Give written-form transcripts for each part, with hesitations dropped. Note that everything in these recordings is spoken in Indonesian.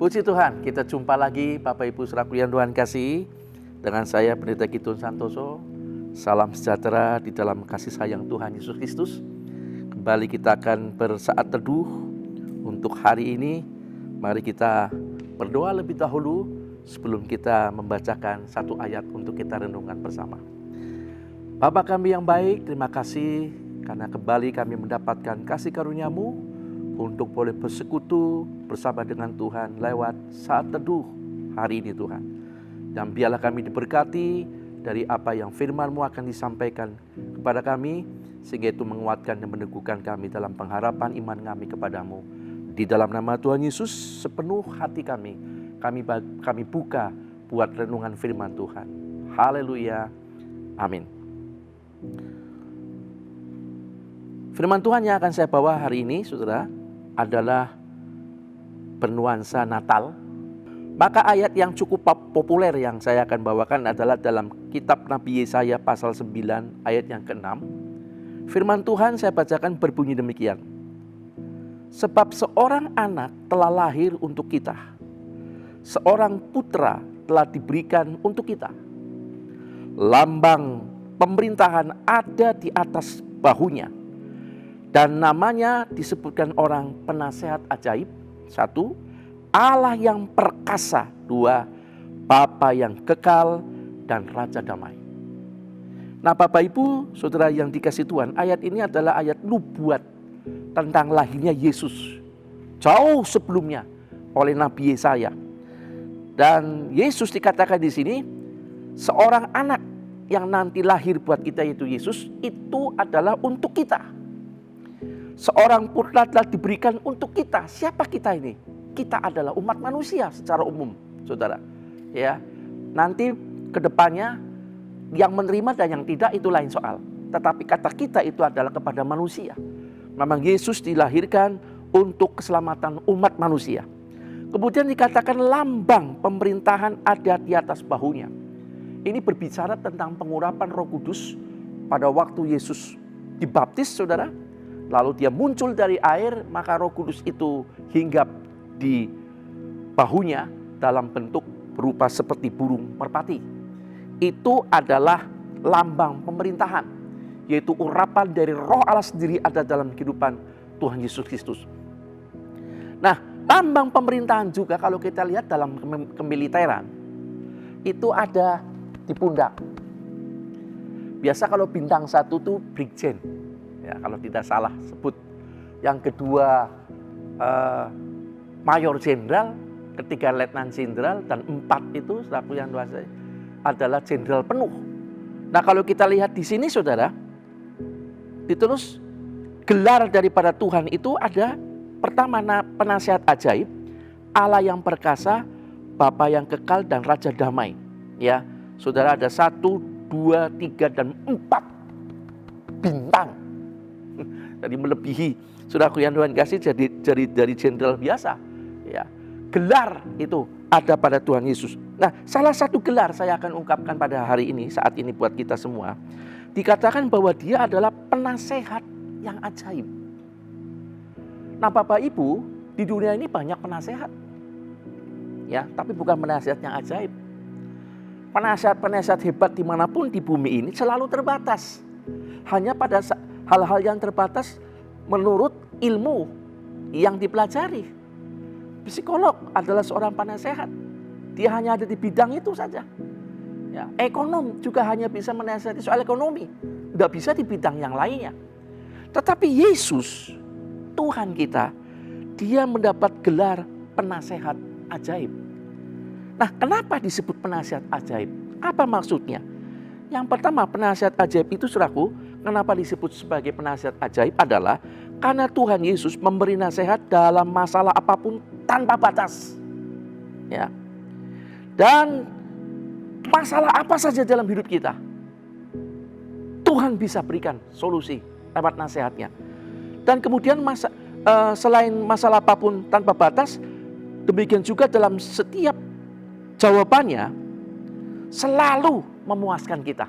Puji Tuhan, kita jumpa lagi Bapak Ibu saudaraku yang Tuhan kasih. Dengan saya Pendeta Kidon Santoso. Salam sejahtera di dalam kasih sayang Tuhan Yesus Kristus. Kembali kita akan bersaat teduh untuk hari ini. Mari kita berdoa lebih dahulu sebelum kita membacakan satu ayat untuk kita renungkan bersama. Bapa kami yang baik, terima kasih karena kembali kami mendapatkan kasih karunia-Mu untuk boleh bersekutu bersama dengan Tuhan lewat saat teduh hari ini Tuhan. Dan biarlah kami diberkati dari apa yang firman-Mu akan disampaikan kepada kami, sehingga itu menguatkan dan meneguhkan kami dalam pengharapan iman kami kepadamu. Di dalam nama Tuhan Yesus, sepenuh hati kami buka buat renungan firman Tuhan. Haleluya, amin. Firman Tuhan yang akan saya bawa hari ini, saudara, adalah bernuansa Natal. Maka ayat yang cukup populer yang saya akan bawakan adalah dalam kitab Nabi Yesaya pasal 9 ayat yang ke-6. Firman Tuhan saya bacakan berbunyi demikian. Sebab seorang anak telah lahir untuk kita, seorang putra telah diberikan untuk kita. Lambang pemerintahan ada di atas bahunya. Dan namanya disebutkan orang penasehat ajaib. 1. Allah yang perkasa. 2. Bapa yang kekal dan Raja damai. Nah Bapak Ibu, saudara yang dikasih Tuhan, ayat ini adalah ayat nubuat tentang lahirnya Yesus. Jauh sebelumnya oleh Nabi Yesaya. Dan Yesus dikatakan di sini, seorang anak yang nanti lahir buat kita yaitu Yesus, itu adalah untuk kita. Seorang putra telah diberikan untuk kita. Siapa kita ini? Kita adalah umat manusia secara umum, saudara. Ya, nanti kedepannya yang menerima dan yang tidak itu lain soal. Tetapi kata kita itu adalah kepada manusia. Memang Yesus dilahirkan untuk keselamatan umat manusia. Kemudian dikatakan lambang pemerintahan ada di atas bahunya. Ini berbicara tentang pengurapan Roh Kudus pada waktu Yesus dibaptis, saudara. Lalu dia muncul dari air, maka Roh Kudus itu hinggap di bahunya dalam bentuk berupa seperti burung merpati. Itu adalah lambang pemerintahan, yaitu urapan dari Roh Allah sendiri ada dalam kehidupan Tuhan Yesus Kristus. Nah, lambang pemerintahan juga kalau kita lihat dalam kemiliteran, itu ada di pundak. Biasa kalau bintang 1 itu Brigjen. Ya, kalau tidak salah sebut. Yang kedua Mayor Jenderal, ketiga Letnan Jenderal, dan 4 itu selaku yang dewasa adalah Jenderal penuh. Nah kalau kita lihat di sini saudara, ditulis gelar daripada Tuhan itu ada pertama penasehat ajaib, Allah yang perkasa, Bapa yang kekal dan Raja damai. Ya, saudara ada 1, 2, 3 dan 4 bintang. Jadi melebihi saudaraku yang Tuhan kasih dari jenderal biasa. Ya, gelar itu ada pada Tuhan Yesus. Nah, salah satu gelar saya akan ungkapkan pada hari ini, saat ini buat kita semua. Dikatakan bahwa dia adalah penasehat yang ajaib. Nah, Bapak Ibu, di dunia ini banyak penasehat. Ya, tapi bukan penasehat yang ajaib. Penasehat-penasehat hebat dimanapun di bumi ini selalu terbatas. Hanya pada hal-hal yang terbatas menurut ilmu yang dipelajari. Psikolog adalah seorang penasehat. Dia hanya ada di bidang itu saja. Ya, ekonom juga hanya bisa menasihati soal ekonomi. Tidak bisa di bidang yang lainnya. Tetapi Yesus, Tuhan kita, dia mendapat gelar penasehat ajaib. Nah, kenapa disebut penasehat ajaib? Apa maksudnya? Yang pertama, penasehat ajaib itu saudaraku, kenapa disebut sebagai penasehat ajaib adalah karena Tuhan Yesus memberi nasihat dalam masalah apapun tanpa batas. Ya. Dan masalah apa saja dalam hidup kita, Tuhan bisa berikan solusi lewat nasihatnya. Dan kemudian selain masalah apapun tanpa batas, demikian juga dalam setiap jawabannya selalu memuaskan kita.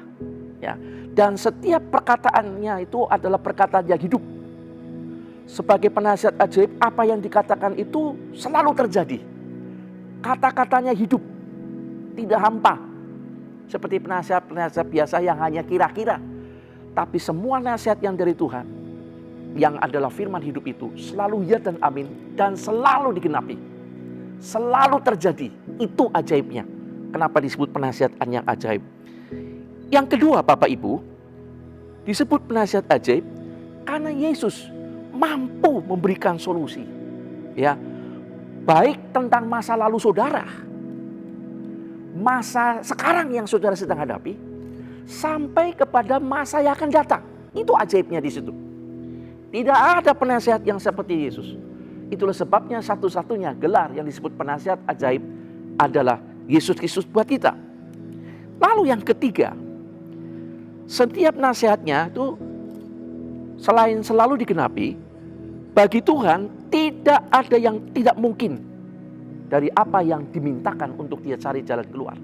Ya. Dan setiap perkataannya itu adalah perkataan yang hidup. Sebagai penasihat ajaib, apa yang dikatakan itu selalu terjadi. Kata-katanya hidup, tidak hampa. Seperti penasihat-penasihat biasa yang hanya kira-kira. Tapi semua nasihat yang dari Tuhan, yang adalah firman hidup itu, selalu ya dan amin, dan selalu digenapi. Selalu terjadi. Itu ajaibnya. Kenapa disebut penasihat yang ajaib? Yang kedua, Bapak Ibu, disebut penasihat ajaib karena Yesus mampu memberikan solusi. Ya, baik tentang masa lalu saudara, masa sekarang yang saudara sedang hadapi, sampai kepada masa yang akan datang. Itu ajaibnya di situ. Tidak ada penasihat yang seperti Yesus. Itulah sebabnya satu-satunya gelar yang disebut penasihat ajaib adalah Yesus Kristus buat kita. Lalu yang ketiga, setiap nasihatnya itu selain selalu digenapi, bagi Tuhan tidak ada yang tidak mungkin dari apa yang dimintakan untuk dia cari jalan keluar.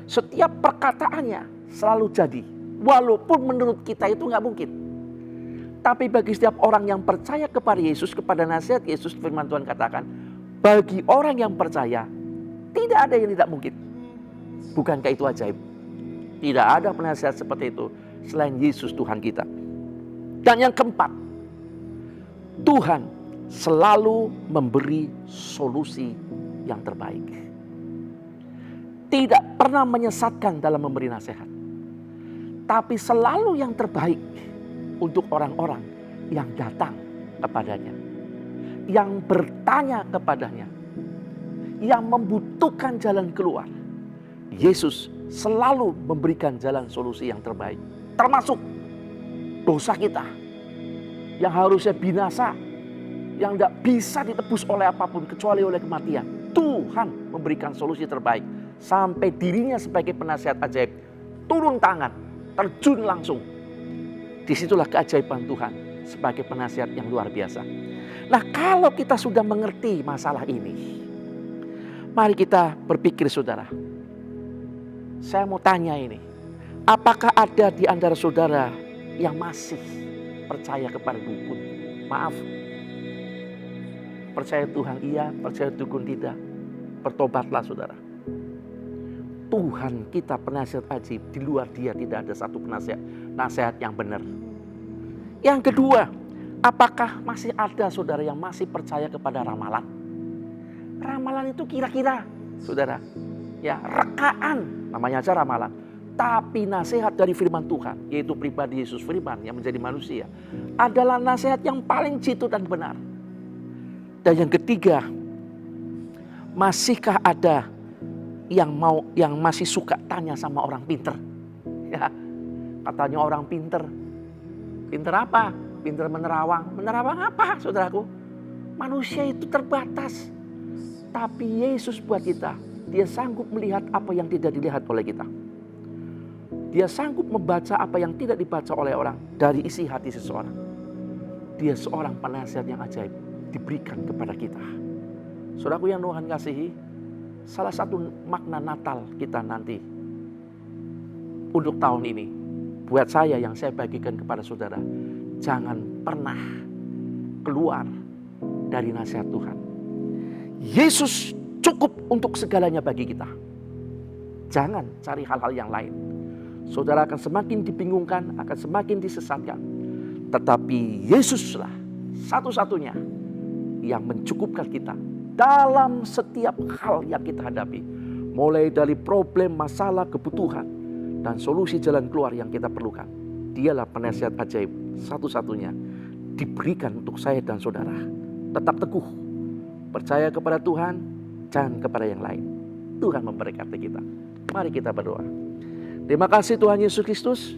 Setiap perkataannya selalu jadi, walaupun menurut kita itu nggak mungkin. Tapi bagi setiap orang yang percaya kepada Yesus, kepada nasihat Yesus, firman Tuhan katakan, bagi orang yang percaya, tidak ada yang tidak mungkin. Bukankah itu ajaib? Tidak ada penasihat seperti itu selain Yesus Tuhan kita. Dan yang keempat, Tuhan selalu memberi solusi yang terbaik. Tidak pernah menyesatkan dalam memberi nasihat. Tapi selalu yang terbaik untuk orang-orang yang datang kepadanya. Yang bertanya kepadanya. Yang membutuhkan jalan keluar. Yesus selalu memberikan jalan solusi yang terbaik. Termasuk dosa kita. Yang harusnya binasa. Yang tidak bisa ditebus oleh apapun kecuali oleh kematian. Tuhan memberikan solusi terbaik. Sampai dirinya sebagai penasihat ajaib. Turun tangan. Terjun langsung. Disitulah keajaiban Tuhan sebagai penasihat yang luar biasa. Nah, kalau kita sudah mengerti masalah ini, mari kita berpikir, saudara. Saya mau tanya ini, apakah ada di antara saudara yang masih percaya kepada dukun? Maaf, percaya Tuhan iya, percaya dukun tidak. Bertobatlah, saudara. Tuhan kita penasihat ajaib, di luar dia tidak ada satu nasihat yang benar. Yang kedua, apakah masih ada saudara yang masih percaya kepada ramalan? Ramalan itu kira-kira, saudara, ya rekaan, namanya aja ramalan. Tapi nasihat dari firman Tuhan, yaitu pribadi Yesus firman yang menjadi manusia, adalah nasihat yang paling jitu dan benar. Dan yang ketiga, masihkah ada yang masih suka tanya sama orang pinter? Ya, katanya orang pinter. Pinter apa? Pinter menerawang. Menerawang apa, saudaraku? Manusia itu terbatas. Tapi Yesus buat kita, dia sanggup melihat apa yang tidak dilihat oleh kita. Dia sanggup membaca apa yang tidak dibaca oleh orang dari isi hati seseorang. Dia seorang penasihat yang ajaib diberikan kepada kita. Saudaraku yang Tuhan kasihi, salah satu makna Natal kita nanti untuk tahun ini, buat saya yang saya bagikan kepada saudara, jangan pernah keluar dari nasihat Tuhan. Yesus cukup untuk segalanya bagi kita. Jangan cari hal-hal yang lain. Saudara akan semakin dibingungkan, akan semakin disesatkan. Tetapi Yesuslah satu-satunya yang mencukupkan kita dalam setiap hal yang kita hadapi. Mulai dari problem, masalah, kebutuhan, dan solusi jalan keluar yang kita perlukan. Dialah penasihat ajaib satu-satunya diberikan untuk saya dan saudara. Tetap teguh, percaya kepada Tuhan, jangan kepada yang lain. Tuhan memberkati kita. Mari kita berdoa. Terima kasih Tuhan Yesus Kristus,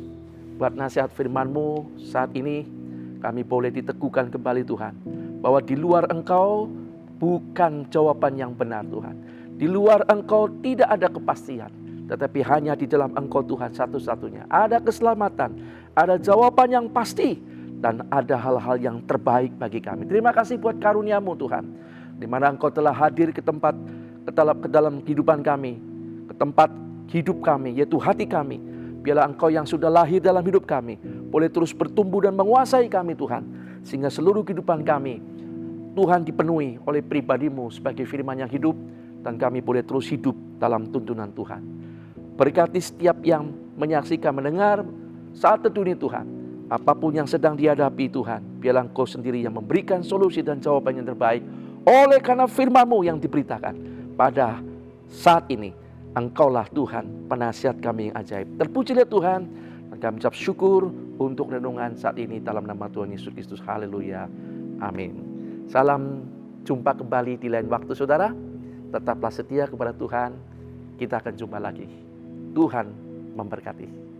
buat nasihat firman-Mu saat ini kami boleh diteguhkan kembali Tuhan, bahwa di luar Engkau bukan jawaban yang benar Tuhan. Di luar Engkau tidak ada kepastian. Tetapi hanya di dalam Engkau Tuhan satu-satunya. Ada keselamatan, ada jawaban yang pasti, dan ada hal-hal yang terbaik bagi kami. Terima kasih buat karunia-Mu Tuhan. Di mana Engkau telah hadir ke dalam kehidupan kami. Ke tempat hidup kami, yaitu hati kami. Biarlah Engkau yang sudah lahir dalam hidup kami boleh terus bertumbuh dan menguasai kami Tuhan. Sehingga seluruh kehidupan kami Tuhan dipenuhi oleh pribadi-Mu sebagai firman yang hidup dan kami boleh terus hidup dalam tuntunan Tuhan. Berkati setiap yang menyaksikan, mendengar saat teduh ini Tuhan. Apapun yang sedang dihadapi Tuhan, biarlah Engkau sendiri yang memberikan solusi dan jawaban yang terbaik. Oleh karena firman-Mu yang diberitakan pada saat ini, Engkaulah Tuhan, penasihat kami yang ajaib. Terpujilah Tuhan, dan kami ucap syukur untuk renungan saat ini dalam nama Tuhan Yesus Kristus. Haleluya. Amin. Salam jumpa kembali di lain waktu saudara. Tetaplah setia kepada Tuhan. Kita akan jumpa lagi. Tuhan memberkati.